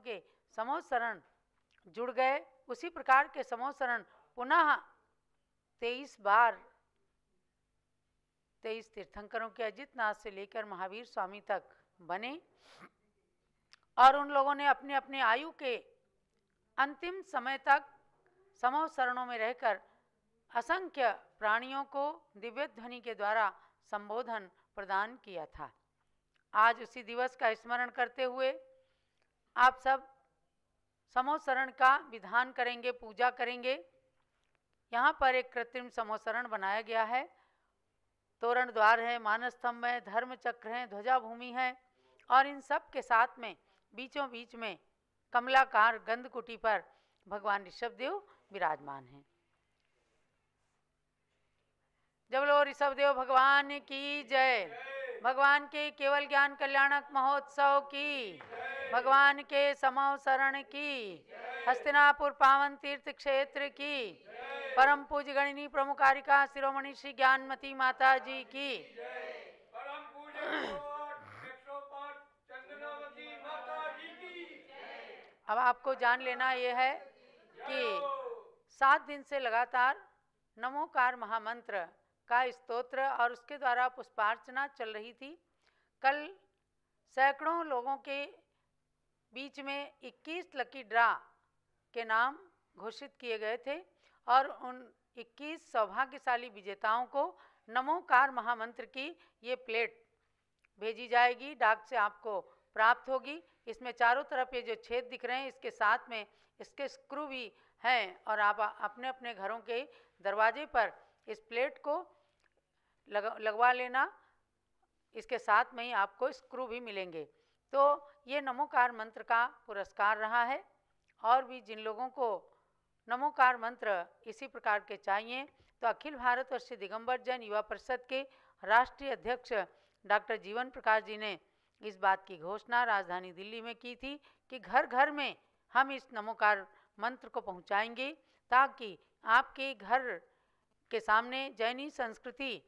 के समोसरण जुड़ गए। उसी प्रकार के समोसरण पुनः 23 बार 23 तीर्थंकरों के अजितनाथ से लेकर महावीर स्वामी तक बने और उन लोगों ने अपने अपने आयु के अंतिम समय तक समोसरणों में रहकर असंख्य प्राणियों को दिव्य ध्वनि के द्वारा संबोधन प्रदान किया था। आज उसी दिवस का स्मरण करते हुए आप सब समोसरण का विधान करेंगे, पूजा करेंगे। यहाँ पर एक कृत्रिम समोसरण बनाया गया है। तोरण द्वार है, मानस स्तंभ है, धर्म चक्र है, ध्वजा भूमि है और इन सब के साथ में बीचों बीच में कमलाकार गंधकुटी पर भगवान ऋषभदेव विराजमान हैं। जब बोलो ऋषभदेव भगवान की जय। भगवान के केवल ज्ञान कल्याणक महोत्सव की, भगवान के समोसरण की, हस्तिनापुर पावन तीर्थ क्षेत्र की, परम पूज्य गणिनी प्रमुखारिका शिरोमणि श्री ज्ञानमती माता जी की, अब आपको जान लेना यह है कि 7 दिन से लगातार नमोकार महामंत्र का स्तोत्र और उसके द्वारा पुष्पार्चना चल रही थी। कल सैकड़ों लोगों के बीच में 21 लकी ड्रा के नाम घोषित किए गए थे और उन 21 सौभाग्यशाली विजेताओं को नमोकार महामंत्र की ये प्लेट भेजी जाएगी, डाक से आपको प्राप्त होगी। इसमें चारों तरफ ये जो छेद दिख रहे हैं इसके साथ में इसके स्क्रू भी हैं और आप अपने अपने घरों के दरवाजे पर इस प्लेट को लगवा लेना। इसके साथ में ही आपको स्क्रू भी मिलेंगे। तो ये नमोकार मंत्र का पुरस्कार रहा है और भी जिन लोगों को नमोकार मंत्र इसी प्रकार के चाहिए तो अखिल भारतवर्षीय दिगंबर जैन युवा परिषद के राष्ट्रीय अध्यक्ष डॉक्टर जीवन प्रकाश जी ने इस बात की घोषणा राजधानी दिल्ली में की थी कि घर घर में हम इस नमोकार मंत्र को पहुंचाएंगे ताकि आपके घर के सामने जैनी संस्कृति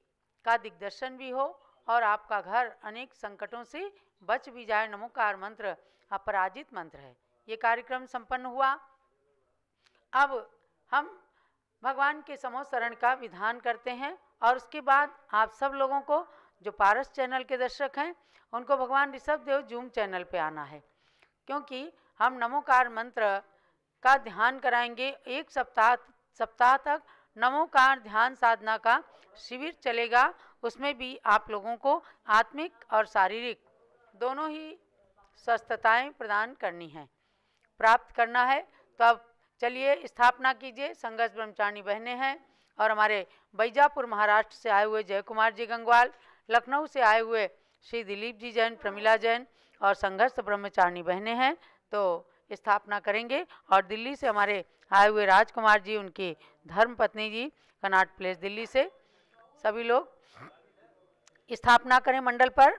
का दिग्दर्शन भी हो और आपका घर अनेक संकटों से बच भी जाए। नमोकार मंत्र अपराजित मंत्र है। ये कार्यक्रम संपन्न हुआ। अब हम भगवान के समोसरण का विधान करते हैं और उसके बाद आप सब लोगों को जो पारस चैनल के दर्शक हैं उनको भगवान ऋषभदेव जूम चैनल पे आना है, क्योंकि हम नमोकार मंत्र का ध्यान कराएंगे। एक सप्ताह तक नमोकार ध्यान साधना का शिविर चलेगा। उसमें भी आप लोगों को आत्मिक और शारीरिक दोनों ही स्वस्थताएं प्रदान करनी है, प्राप्त करना है। तो अब चलिए स्थापना कीजिए। संघर्ष ब्रह्मचारिणी बहनें हैं और हमारे बैजापुर महाराष्ट्र से आए हुए जय कुमार जी गंगवाल, लखनऊ से आए हुए श्री दिलीप जी जैन, प्रमिला जैन और संघर्ष ब्रह्मचारिणी बहनें हैं तो स्थापना करेंगे। और दिल्ली से हमारे आए हुए राजकुमार जी, उनकी धर्मपत्नी जी, कनाट प्लेस दिल्ली से, सभी लोग स्थापना करें मंडल पर।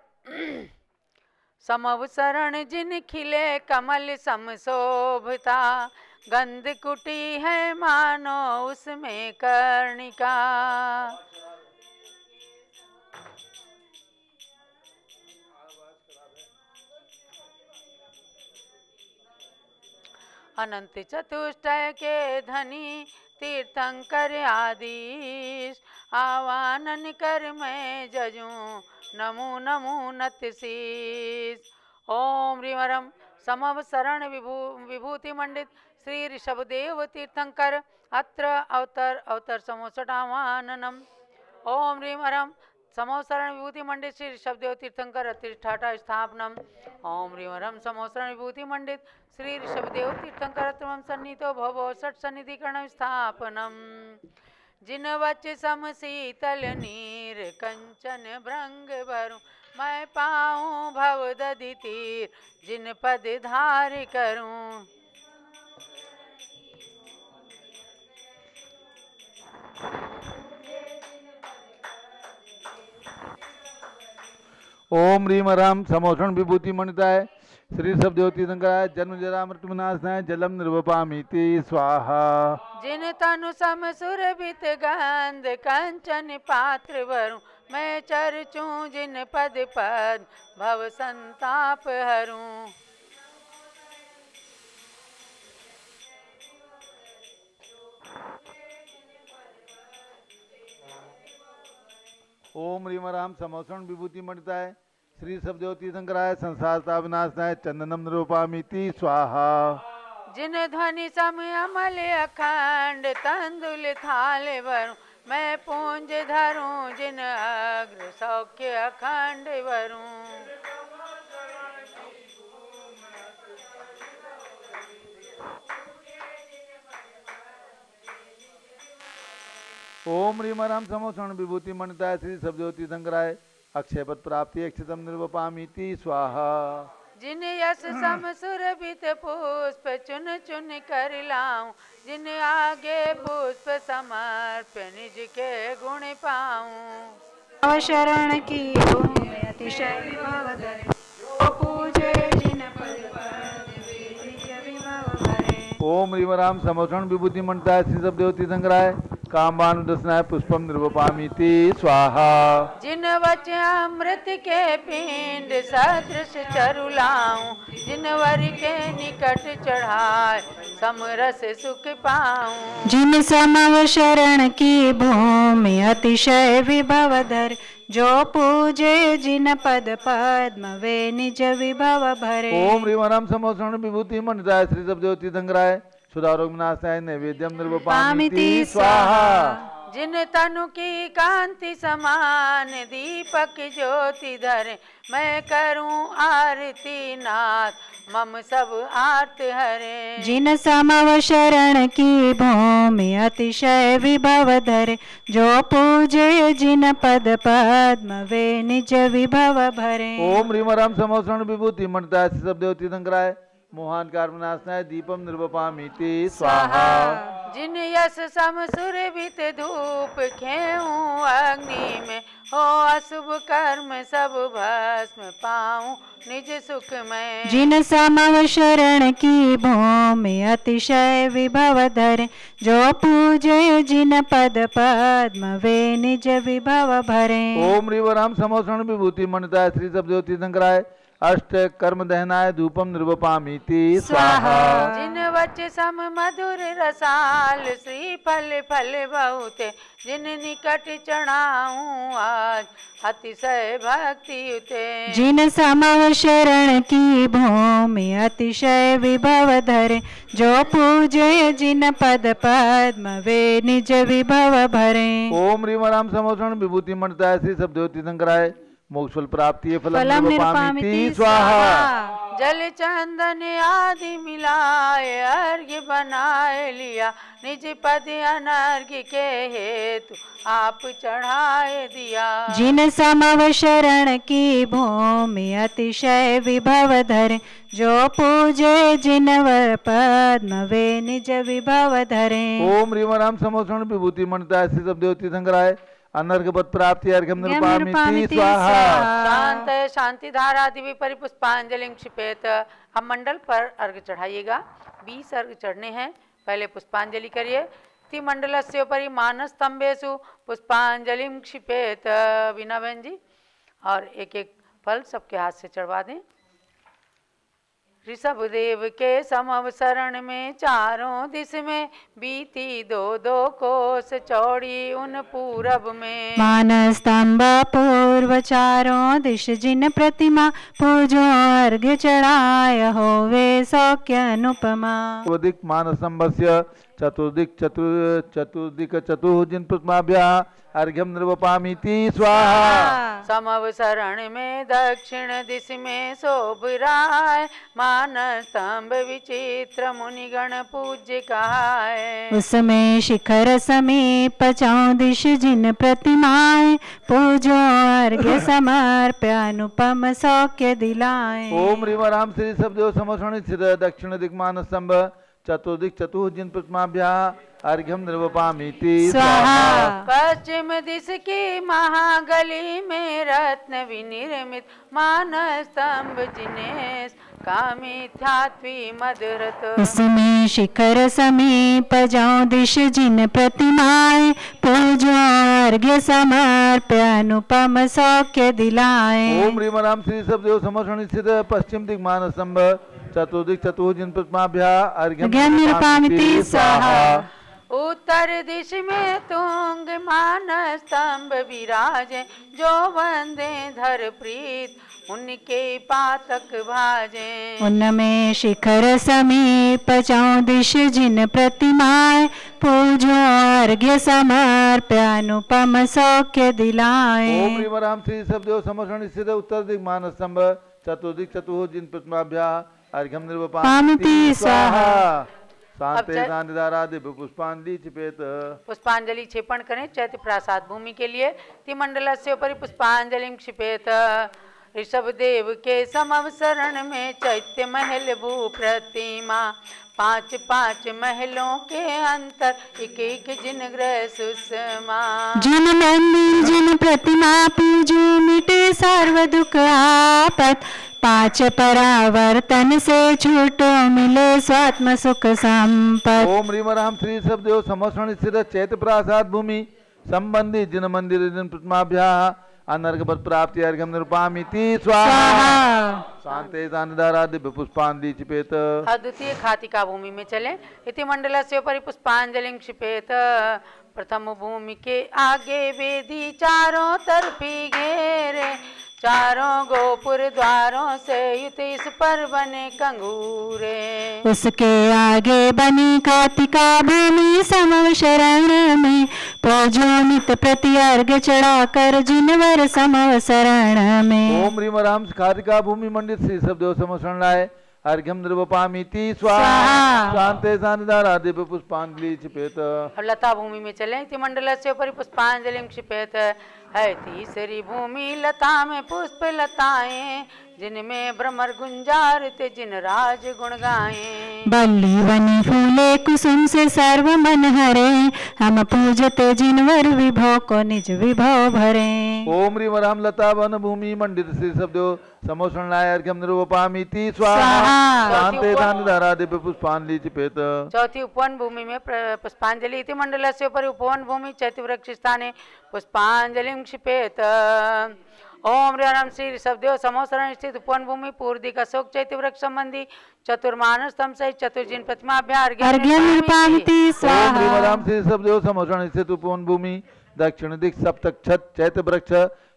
समवसरण जिन खिले कमल समशोभता, गंध कुटी है मानो उसमें कर्णिका। अनंत चतुष्टय के धनी तीर्थंकर आदिश, आवानन कर मैं जजूं नमो नमो नतशीस। ओम ह्रीमरम समवसरण विभूति मंडित श्री ऋषभदेव तीर्थंकर अत्र अवतर समोसटावाननम। ओम ह्रीमरम समोसरण विभूति मंडित श्री ऋषभदेव तीर्थंकर अतिष्ठाटा स्थापनम। ओम ह्रीमरम समोसरण विभूति मंडित श्री ऋषभदेव तीर्थंकर अत्रम सन्निधो भवो षट सन्निधिकरण स्थापनम। जिन वच सम शीतल नीर कंचन भृंग भरूं, मैं पाऊं भव दधि तीर जिन पद धार करूं। ओम ह्रीम राम समोषण विभूति मंडिताय श्री ऋषभदेव तीर्थंकराय जन्म जरा मृत्यु विनाशनाय जलम निर्वपामीति स्वाहा। जिन तनु सम सुरभित गंध कंचन पात्र भरूं, मैं चरचूं जिन पद पद भव संताप हरूं। ओम ह्रीम राम समोषण विभूति मंडिताय श्री सबदेवती शंकराय संसार स्थापनाशनाय चंदनम निरूपामीति स्वाहा। जिन ध्वनि सम अमल अखंड तंदुल थाल वरूं मैं पूंज धरूं जिन अग्र सौख्य अखंड वरूं। ओम ह्रीम राम समोषण विभूति मंडिताय श्री सबदेवती शंकराय अक्षयपद प्राप्ति अक्षतम निर्वपामीति स्वाहा। जिन यश सम सुरभित पुष्प चुन चुन कर लाऊं जिन आगे पुष्प समर्प निज के गुण पाऊं। शरण की भूमि अतिशय विभव धरे जो पूजे जिन पद पद निज विभव भरे। ओम ह्रीम राम समोषण विभूति मंडिताय श्री सबदेवती शंकराय कामबानु दर्शनाय पुष्पम निर्वपामीति स्वाहा। जिन वच अमृत के पिंड सदृश चरु लाऊं जिन वर के निकट चढ़ाए समरस सुख पाऊं। जिन समव शरण की भूमि अतिशय विभव धर जो पूजे जिन पद पद्म वे निज विभव भरे। ओम ह्रीम राम समोषण विभूति मंडिताय श्री सबदेवती शंकराय सुधारोग विनाशाय नैवेद्यम निर्वपामीति स्वाहा। जिन तनु की कांति समान दीपक ज्योति धरे मैं करूं आरती नाथ मम सब आर्त हरे। जिन समव शरण की भूमि अतिशय विभव धरे जो पूजे जिन पद पद्म वे निज विभव भरे। ओम ह्रीम राम समोषण विभूति मंडिताय श्री सबदेवती शंकराय मोहन कारवनाशनाय दीपम निर्वपामीति स्वाहा। जिन यश सम सुरभित धूप खेऊं अग्नि में हो अशुभ कर्म सब भस्म पाऊं निज सुख में। जिन समव शरण की भूमि अतिशय विभव धरे जो पूजे जिन पद पद्म वे निज विभव भरे। ओम ह्रीम राम समोषण विभूति मंडिताय श्री सबदेवती शंकराय अष्ट कर्म दहनाय धूपम निर्वपामीति स्वाहा। जिन वच सम मधुर रसाल श्री फल फल बहुते जिन निकट चढ़ाऊं आज अतिशय भक्ति उते। जिन समव शरण की भूमि अतिशय विभव धरे जो पूजे जिन पद पद्म वे निज विभव भरे। ओम ह्रीम राम समोषण विभूति मंडिताय श्री सबदेवती शंकराय मोक्षफल प्राप्ति फलम निर्वपामीति स्वाहा। जल चंदन आदि मिलाए अर्घ्य बनाए लिया निज पद अनर्घ्य के हेतु आप चढ़ाए दिया। जिन समव शरण की भूमि अतिशय विभव धरे जो पूजे जिन वर पद्म वे निज विभव धरे। ओम ह्रीम राम समोषण विभूति मंडिताय श्री सबदेवती शंकराय अनर्घपद प्राप्ति अर्घ्यम निर्वपामीति स्वाहा। शांत शांति धारा दिव्य परिपुष्पांजलि क्षिपेत। अब मंडल पर अर्घ चढ़ाइएगा। 20 अर्घ चढ़ने हैं। पहले पुष्पांजलि करिए। तिमंडलस्य उपरि मानस स्तंभेषु पुष्पांजलि क्षिपेत। बीना बहन जी और एक एक फल सबके हाथ से चढ़वा दें। ऋषभदेव के समव शरण में चारों दिश में बीती दो दो कोस चौड़ी उन पूरब में। मानस स्तंभ पूर्व चारों दिश जिन प्रतिमा पूजो अर्घ्य चढ़ाय होवे सौख्य अनुपमा। चतुर्दिक मानस स्तंभस्य चतुर्दिक चतुर्जिन प्रतिमाभ्यः अर्घ्यम निर्वपामीति स्वाहा। समव शरण में दक्षिण दिश में शोभ राय मानस स्तंभ विचित्र मुनिगण पूज्य कहाय। उसमें शिखर समीप चौदिश जिन प्रतिमाएं पूजो अर्घ्य समर्प्य अनुपम सौख्य दिलाए। ओम ह्रीम राम श्री सबदेव समोषण स्थित दक्षिण दिक मानस स्तंभ चतुर्दिक चतुर्जिन प्रतिमाभ्यः अर्घ्यम निर्वपामीति स्वाहा। पश्चिम दिश की महागली में रत्न विनिर्मित मानस स्तंभ जिनेश कामिथ्यात्वी मधुरत। उसमें शिखर समीप चौदिश जिन प्रतिमाएं पूजो अर्घ्य समर्प्य अनुपम सौख्य दिलाए। ओम ह्रीम राम श्री सबदेव समोषण स्थित पश्चिम दिक मानस स्तंभ चतुर्दिक चतुर्जिन प्रतिमाभ्यः अर्घ्यम निर्वपामीति स्वाहा। उत्तर दिश में तुंग मान स्तंभ विराजे, जो वंदे धर प्रीत उनके पातक भाजे। उनमें शिखर समीप चौदिश जिन प्रतिमाएं, पूजो अर्घ्य समर्प्य अनुपम सौख्य दिलाए। ओम ह्रीं राम श्री सबदेव समर्षण स्थित उत्तर दिक मान स्तंभ चतुर्दिक चतुः जिन प्रतिमाभ्या अर्घ्यम निर्वपामि स्वाहा। शांते शांतिदारादि पुष्पांजलि क्षिपेत। पुष्पांजलि क्षेपण करें चैत्य प्रासाद भूमि के लिए। तिमंडलस्य उपरि पुष्पांजलि क्षिपेत। ऋषभ देव के समवसरण में चैत्य महल भू प्रतिमा, 5-5 महलों के अंतर एक एक जिन गृह सुषमा। जिन मंदिर जिन प्रतिमा पूजो मिटे सर्व दुख आपत, 5 परावर्तन से छूटो मिले स्वात्म सुख संपत। ओम ह्रीं राम श्री सबदेव समर्षण स्थित चैत्य प्रासाद भूमि संबंधी जिन मंदिर जिन प्रतिमाभ्या अनर्घपद प्राप्ति अर्घ्यम निरूपामिति स्वाहा। शांते शांतिदारादि पुष्पांजलि क्षिपेत। अद्वितीय खातिका भूमि में चले। इति मंडलस्य उपरि पुष्पांजलि क्षिपेत। प्रथम भूमि के आगे वेदी चारों तरफी घेरे, चारों गोपुर द्वारों से युत इस पर बने कंगूरे। उसके आगे बनी खातिका भूमि समव शरण में, पूजो नित प्रति अर्घ्य चढ़ाकर जिनवर समव शरण में। ओम ह्रीं राम खातिका भूमि मंडित श्री सबदेव समर्षण लाए अर्घ्यम निर्वपामिति स्वाहा। शांते शांतिदारादि पुष्पांजलि क्षिपेत। अब लता भूमि में चले। इति मंडलस्य उपरि पुष्पांजलि क्षिपेत। है तीसरी भूमि लता में पुष्प लताएं, जिनमें भ्रमर गुंजारते जिन राज गुण गाएं। बल्ली बनी फूले कुसुम से सर्व मन हरे, हम पूजते जिनवर विभो को निज विभव भरे। ओम ह्रीं राम लता वन भूमि मंडित श्री सबदेव समर्षण लाए अर्घ्यम निर्वपामिति स्वाहा। शांते शांतिदारादि पुष्पांजलि क्षिपेत। चौथी उपवन भूमि में पुष्पांजलि। इति मंडलस्य उपरि उपवन भूमि चैत्य वृक्ष स्थाने पुष्पांजलि क्षिपेत। ओम ह्रीं राम श्री ऋषभदेव समोसरण स्थित उपवन भूमि पूर्दिक अशोक चैत्य वृक्ष संबंधी चतुर्मानस स्तंभ सहित चतुर्जिन प्रतिमाभ्या अर्घ्यम निरूपामिति स्वाहा। ओम ह्रीं राम श्री ऋषभदेव समोसरण स्थित उपवन भूमि दक्षिण दिक सप्तक छत चैत्य वृक्ष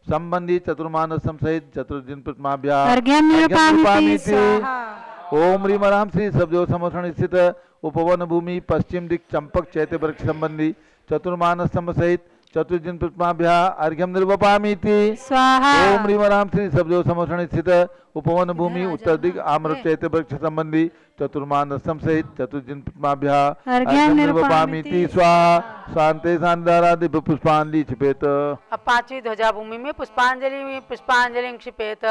संबंधी चतुर्मानस स्तंभ सहित चतुर्जिन प्रतिमाभ्या अर्घ्यम निरूपामिति स्वाहा। ओम ह्रीं राम श्री ऋषभदेव समोसरण स्थित उपवन भूमि पश्चिम दिक चंपक चैत्य वृक्ष संबंधी चतुर्मानस स्तंभ सहित चतुर्जिन प्रतिमाभ्या अर्घ्यम निर्वपामिति स्वाहा। ओम ह्रीं राम श्री सबदेव समर्षण स्थित उपवन भूमि उत्तर दिक आम्र चैत्य वृक्ष संबंधी चतुर्मानस स्तंभ सहित चतुर्जिन प्रतिमाभ्या अर्घ्यम निर्वपामिति स्वाहा। शांते शांतिदारादि पुष्पांजलि क्षिपेत। अब पांचवी ध्वजा भूमि में पुष्पांजलि क्षिपेत।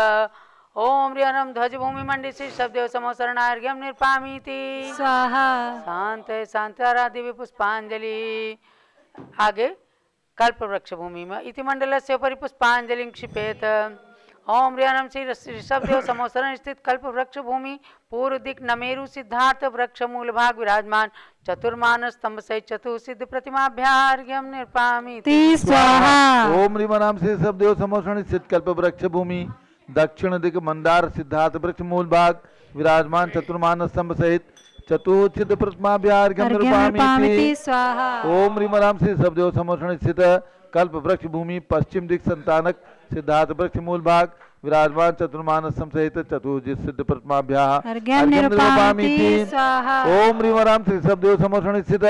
ओम ह्रीं राम ध्वज भूमि मंडित श्री सबदेव समोसरण अर्घ्यम निरूपामिति स्वाहा। शांते शांतिदारादि पुष्पांजलि। आगे कल्प वृक्ष भूमि में। इति मंडलस्य उपरि पुष्पांजलि क्षिपेत। ओम ह्रीं राम श्री ऋषभदेव समोसरण स्थित कल्प वृक्ष भूमि पूर्व दिक नमेरु सिद्धार्थ वृक्ष मूल भाग विराजमान चतुर्मानस स्तंभ सहित चतुर्सिद्ध प्रतिमाभ्या अर्घ्यम निरूपामिति स्वाहा। ओम ह्रीं राम श्री ऋषभदेव समोसरण स्थित कल्प वृक्ष भूमि दक्षिण दिक मंदार सिद्धार्थ वृक्ष मूल भाग विराजमान चतुर्मानस स्तंभ सहित चतुर्सिद्ध प्रतिमाभ्या अर्घ्यम निरूपामिति स्वाहा। ओम ह्रीं राम श्री ऋषभदेव समोसरण स्थित कल्प वृक्ष भूमि पश्चिम दिक संतानक सिद्धार्थ वृक्ष मूल भाग विराजमान चतुर्मानस स्तंभ सहित चतुर्सिद्ध प्रतिमाभ्या अर्घ्यम निरूपामिति स्वाहा। ओम ह्रीं राम श्री ऋषभदेव समोसरण स्थित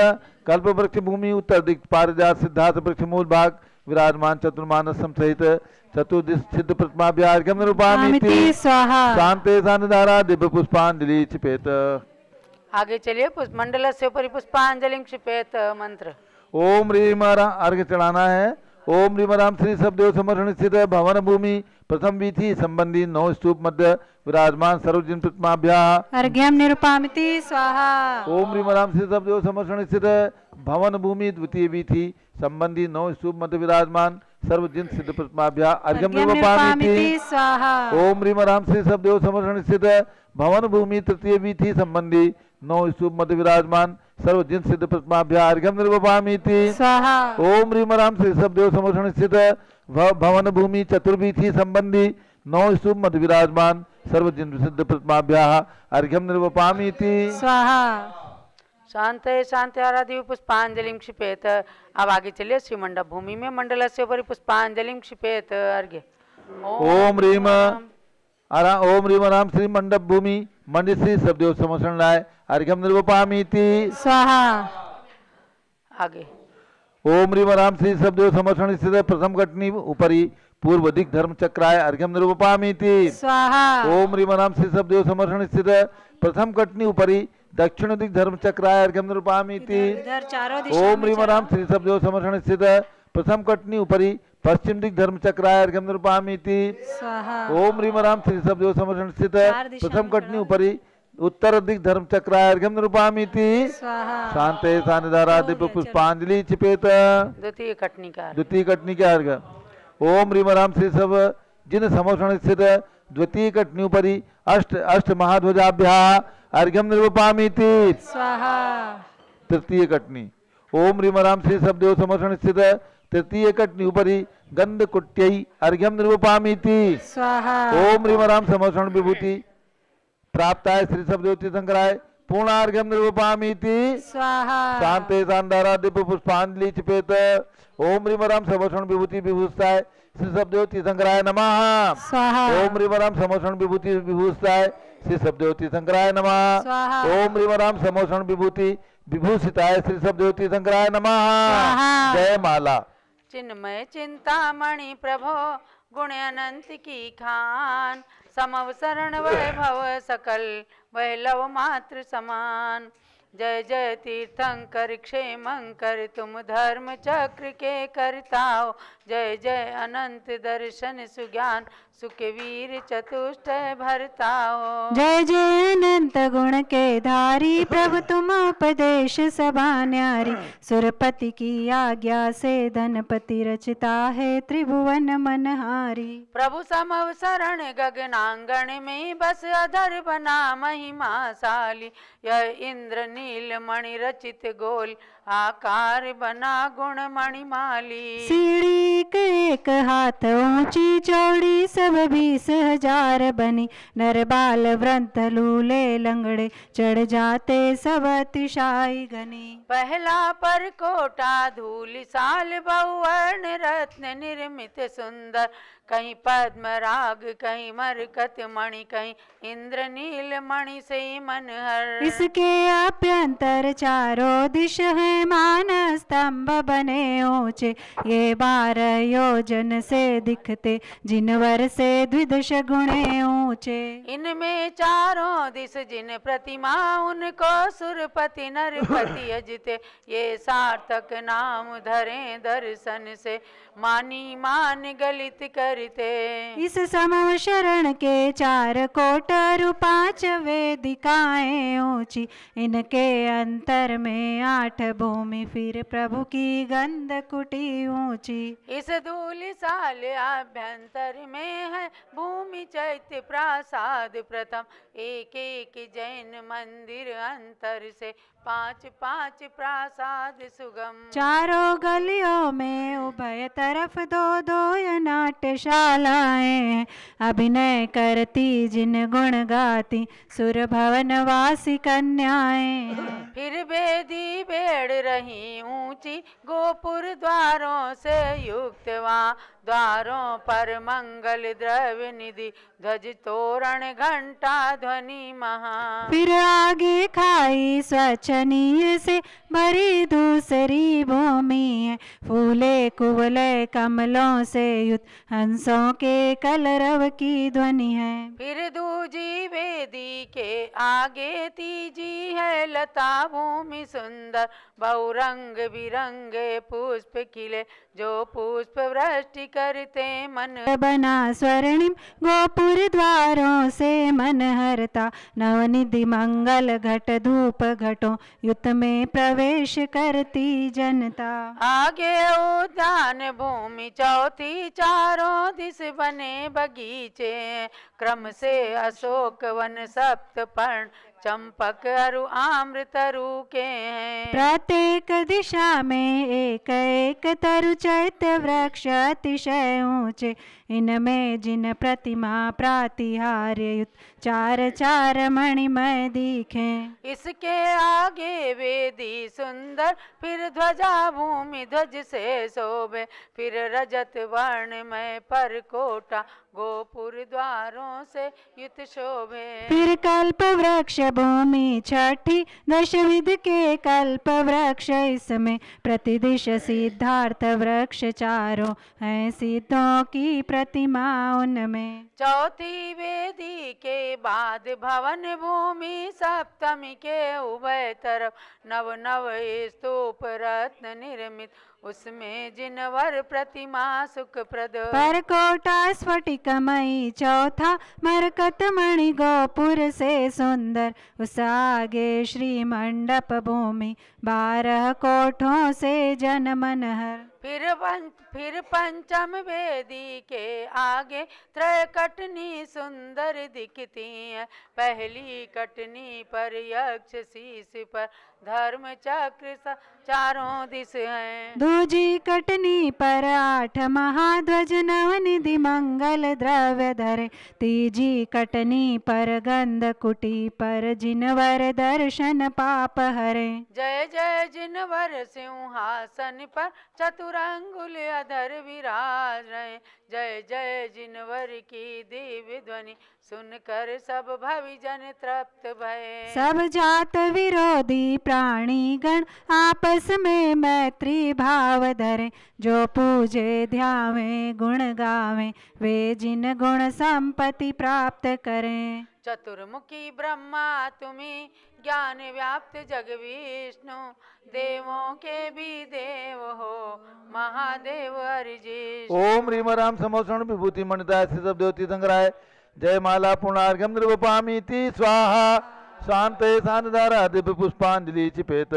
कल्प वृक्ष भूमि उत्तर दिक पारिजात सिद्धार्थ वृक्ष मूल भाग विराजमान चतुर्मानस स्तंभ सहित चतुर्सिद्ध प्रतिमाभ्या अर्घ्यम निरूपामिति स्वाहा। शांते शांतिदारादि पुष्पांजलि क्षिपेत। आगे चलिए मंडलस्य उपरि पुष्पांजलि क्षिपेत। मंत्र ओम ह्रीं राम अर्घ्य चढ़ाना है। ओम ह्रीं राम श्री सबदेव समर्षण स्थित भवन भूमि प्रथम वीथि संबंधी 9 स्तूप मध्य विराजमान सर्वजिन प्रतिमाभ्या अर्घ्यम निरूपामिति स्वाहा। ओम ह्रीं राम श्री सबदेव समर्षण स्थित भवन भूमि द्वितीय वीथि संबंधी 9 स्तूप मध्य विराजमान सर्वजिन सिद्ध प्रतिमाभ्या अर्घ्यम निरूपामिति स्वाहा। ओम ह्रीं राम श्री सबदेव समर्षण स्थित भवन भूमि तृतीय वीथि संबंधी 9 स्तूप मध्य विराजमान सर्वजिन सिद्ध प्रतिमाभ्या अर्घ्यम निरूपामिति स्वाहा। ओम ह्रीं राम श्री सबदेव समर्षण स्थित भवन भूमि चतुर्वीथि संबंधी 9 स्तूप मध्य विराजमान सर्वजिन सिद्ध प्रतिमाभ्या अर्घ्यम निरूपामिति स्वाहा। शांत आराधि पुष्पांजलि क्षिपेत। अब आगे चलिए श्री मंडप भूमि में मंडल से उपरि पुष्पांजलि क्षिपेत। अर्घ्य ओम रीम राम श्री मंडप भूमि मंडित श्री सबदेव समर्षण लाय अर्घ्यम निर्वपामीति स्वाहा। आगे ओम रीम राम श्री सबदेव समर्षण स्थित प्रथम घटनी उपरि पूर्व दिक धर्म चक्राय अर्घ्यम निर्वपामीति स्वाहा। ओम रीम राम श्री सबदेव समर्षण स्थित प्रथम घटनी उपरि दक्षिण दिक धर्म चक्राय अर्घ्यम निर्वपामीति। इधर चारों दिशा ओम रीम राम श्री सबदेव समर्षण स्थित प्रथम कटनी उपरि पश्चिम दिक धर्म चक्राय अर्घ्यम निर्वपामीति स्वाहा। ओम रीम राम श्री सबदेव समर्षण स्थित प्रथम कटनी उपरि उत्तर दिक धर्म चक्राय अर्घ्यम निर्वपामीति स्वाहा। शांते सानिधारा दिव्य पुष्पांजलि क्षिपेत। द्वितीय कटनी के अर्घ्य ओम रीम राम श्री सब जिन समर्षण स्थित द्वितीय कटनी उपरि अष्ट महाध्वजाभ्या अर्घ्यम निर्वपामीति स्वाहा। तृतीय कटनी ओम रीम राम श्री सबदेव समर्षण स्थित तृतीय कटनी उपरि गंध कुट्यै अर्घ्यम निर्वपामीति स्वाहा। ओम रीम राम समर्षण विभूति प्राप्ताय श्री सबदेव तीर्थंकराय पूर्णार्घ्यम निर्वपामीति स्वाहा। शांते शानदारा दिव्य पुष्पांजलि क्षिपेत। ओम रीम राम समर्षण विभूति विभूषिताय श्री सबदेव तीर्थंकराय नमः स्वाहा। ओम रीम राम समर्षण विभूति विभूषिताय श्री सबदेव तीर्थंकराय नमः स्वाहा। ओम रीम राम समर्षण विभूति विभूषिताय श्री सबदेव तीर्थंकराय नमः। जय माला। चिन्मय चिंतामणि प्रभो गुण अनंत की खान समवसरण वैभव सकल वैलव मात्र समान। जय जय तीर्थंकर क्षेमंकर तुम धर्म चक्र के करताओ। जय जय अनंत दर्शन सुज्ञान सुख वीर चतुष्टय भरताओ। जय जय अनंत गुण के धारी प्रभु तुम उपदेश सभा न्यारी। सुरपति की आज्ञा से धनपति रचता है त्रिभुवन मनहारी। प्रभु समव शरण गगनांगण में बस अधर बना महिमाशाली। यह इंद्र नील मणि रचित गोल आकार बना गुण मणिमाली। सीढ़ी एक हाथ ऊंची चौड़ी सब 20,000 बनी। नर बाल वृंत लूले लंगड़े चढ़ जाते सब अतिशाई घनी। पहला पर कोटा धूल साल बहुवर्ण रत्न निर्मित सुंदर। कहीं पद्म राग कहीं मरकत मणि कहीं इंद्र नील मणि से मनहर। इसके अभ्यंतर चारों दिश है मान स्तंभ बने ऊंचे। ये 12 योजन से दिखते जिनवर से द्विदश गुणे ऊंचे। इनमें चारों दिश जिन प्रतिमा उनको सुरपति नरपति अजते। ये सार्थक नाम धरे दर्शन से मानी मान गलित करते। इस समव शरण के 4 कोटर 5 वेदिकाएं ऊंची। इनके अंतर में 8 भूमि फिर प्रभु की गंध कुटी ऊंची। इस धूलिसाल अभ्यंतर में है भूमि चैत्य प्रासाद प्रथम। एक एक जैन मंदिर अंतर से 5-5 प्रासाद सुगम। चारों गलियों में उभय तरफ 2-2 नाट्यशालाएं। अभिनय करती जिन गुण गाती सुर भवन वासी कन्याएं। फिर बेदी बेड़ रही ऊंची गोपुर द्वारों से युक्त। वहाँ द्वारों पर मंगल द्रव्य निधि ध्वज तोरण घंटा ध्वनि महा। फिर आगे खाई स्वच्छनीय से भरी दूसरी भूमि है। फूले कुवलय कमलों से युत हंसों के कलरव की ध्वनि है। फिर दूजी वेदी के आगे तीजी है लता भूमि सुंदर। बहुरंग बिरंगे पुष्प खिले जो पुष्प वृष्टि करते मन। बना स्वर्णिम गोपुर द्वारों से मन हरता। नवनिधि मंगल घट धूप घटों युत में प्रवेश करती जनता। आगे उद्यान भूमि चौथी चारों दिस बने बगीचे। क्रम से अशोक वन सप्त पर्ण चंपक अरु आम्रतरु के हैं। प्रत्येक दिशा में एक एक तरु चैत्य वृक्ष अतिशय ऊंचे, इनमें जिन प्रतिमा प्रातिहार्य युक्त चार चार मणिमय दिखे। इसके आगे वेदी सुंदर, फिर ध्वजा भूमि ध्वज से शोभे, फिर रजत वर्ण में परकोटा गोपुर द्वारों से युत शोभे। फिर कल्प वृक्ष भूमि छठी, दशविध के कल्प वृक्ष इसमें, प्रतिदिश सिद्धार्थ वृक्ष चारों हैं सिद्धों की प्रतिमा उनमें। चौथी वेदी के बाद भवन भूमि, सप्तमी के उभय तरफ नव नव स्तूप रत्न निर्मित, उसमें जिनवर प्रतिमा सुखप्रद। परकोटा स्फटिकमयी चौथा, मरकत मणि गोपुर से सुंदर, उस आगे श्री मंडप भूमि 12 कोठों से जन मनहर। फिर पंचम वेदी के आगे त्रय कटनी सुंदर दिखती है, पहली कटनी पर यक्ष शीश पर धर्म चक्र चारों दिश हैं। दूजी कटनी पर 8 महाध्वज नवनिधि मंगल द्रव्य धरे, तीजी कटनी पर गंध कुटी पर जिनवर दर्शन पाप हरे। जय जय जिनवर सिंहासन पर चतुरंगुल अधर विराज रहे, जय जय जिनवर की दिव्य ध्वनि सुनकर सब भविजन तृप्त भये। सब जात विरोधी प्राणी गण आपस में मैत्री भाव धरे, जो पूजे ध्यावे गुण गावे वे जिन गुण संपत्ति प्राप्त करें। चतुर्मुखी ब्रह्मा तुम्ही, ज्ञान व्याप्त जग विष्णु, देवों के भी देव हो महादेव हरिजिष्णु। ओम ह्रीम राम समोषण विभूति मणिताय सब देवती संग्राय, जय माला पुणार्घ्यम निर्वपामीति स्वाहा, शांते शांतधारा दिव्य पुष्पांजलि चिपेत।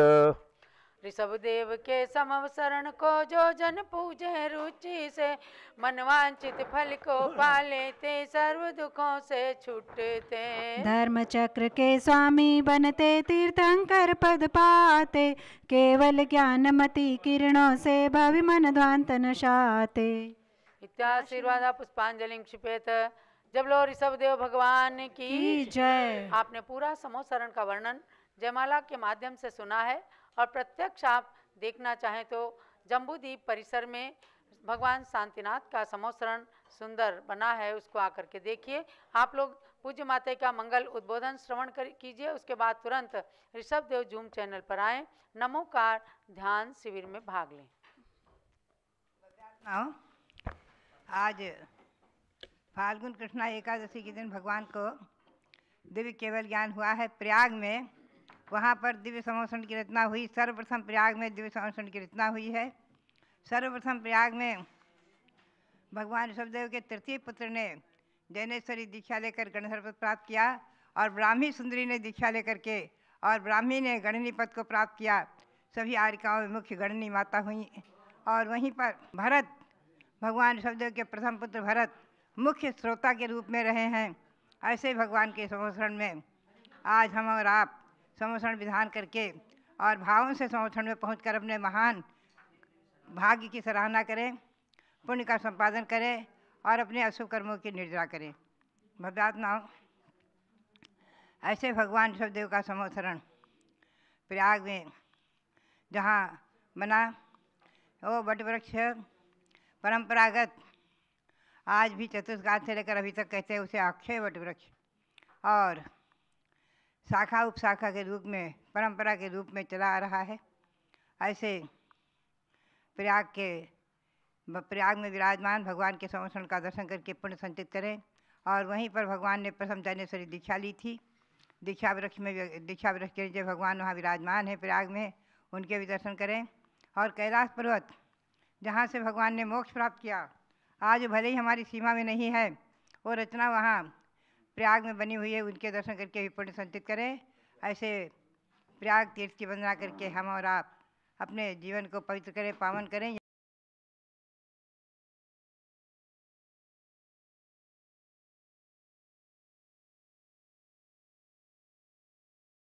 ऋषभ देव के समवसरण को जो जन पूजे रुचि से, मनवांचित फल को पाले ते सर्व दुखों से छूटते। धर्म चक्र के स्वामी बनते तीर्थंकर पद पाते, केवल ज्ञानमति किरणों से भवि मन ध्वांत नशाते। इत्याशीर्वादा पुष्पांजलि क्षिपेत। जब लो ऋषभ देव भगवान की जय। आपने पूरा समोसरण का वर्णन जयमाला के माध्यम से सुना है, और प्रत्यक्ष आप देखना चाहें तो जम्बूद्वीप परिसर में भगवान शांतिनाथ का समोसरण सुंदर बना है, उसको आकर के देखिए। आप लोग पूज्य माता का मंगल उद्बोधन श्रवण कीजिए, उसके बाद तुरंत ऋषभ देव जूम चैनल पर आएँ, नमोकार ध्यान शिविर में भाग लें। आज फाल्गुन कृष्णा एकादशी के दिन भगवान को दिव्य केवल ज्ञान हुआ है प्रयाग में। वहाँ पर दिव्य समोषण की रचना हुई। सर्वप्रथम प्रयाग में दिव्य समोषण की रचना हुई है। सर्वप्रथम प्रयाग में भगवान ऋषभदेव के तृतीय पुत्र ने जैनेश्वरी दीक्षा लेकर गणधर पद प्राप्त किया, और ब्राह्मी सुंदरी ने दीक्षा लेकर के और ब्राह्मी ने गणनी पद को प्राप्त किया। सभी आर्यिकाओं में मुख्य गणनी माता हुई। और वहीं पर भरत, भगवान ऋषभदेव के प्रथम पुत्र भरत मुख्य श्रोता के रूप में रहे हैं। ऐसे भगवान के समोषण में आज हम और आप समोषण विधान करके और भावों से समोषण में पहुंचकर अपने महान भाग्य की सराहना करें, पुण्य का संपादन करें और अपने अशुभ कर्मों की निर्जरा करें। भव्यात्माओं, ऐसे भगवान ऋषभदेव का समोषण प्रयाग में जहाँ बना, वो वटवृक्ष परंपरागत आज भी चतुष्काल से लेकर अभी तक कहते हैं उसे अक्षय वटवृक्ष, और शाखा उपशाखा के रूप में परंपरा के रूप में चला आ रहा है। ऐसे प्रयाग में विराजमान भगवान के समोषण का दर्शन करके पुण्य संचित करें। और वहीं पर भगवान ने प्रथम जैनेश्वरी दीक्षा ली थी। दीक्षा वृक्ष के नीचे भगवान वहाँ विराजमान है प्रयाग में, उनके भी दर्शन करें। और कैलाश पर्वत जहाँ से भगवान ने मोक्ष प्राप्त किया, आज भले ही हमारी सीमा में नहीं है, वो रचना वहाँ प्रयाग में बनी हुई है, उनके दर्शन करके भी पुण्य संचित करें। ऐसे प्रयाग तीर्थ की वंदना करके हम और आप अपने जीवन को पवित्र करें, पावन करें।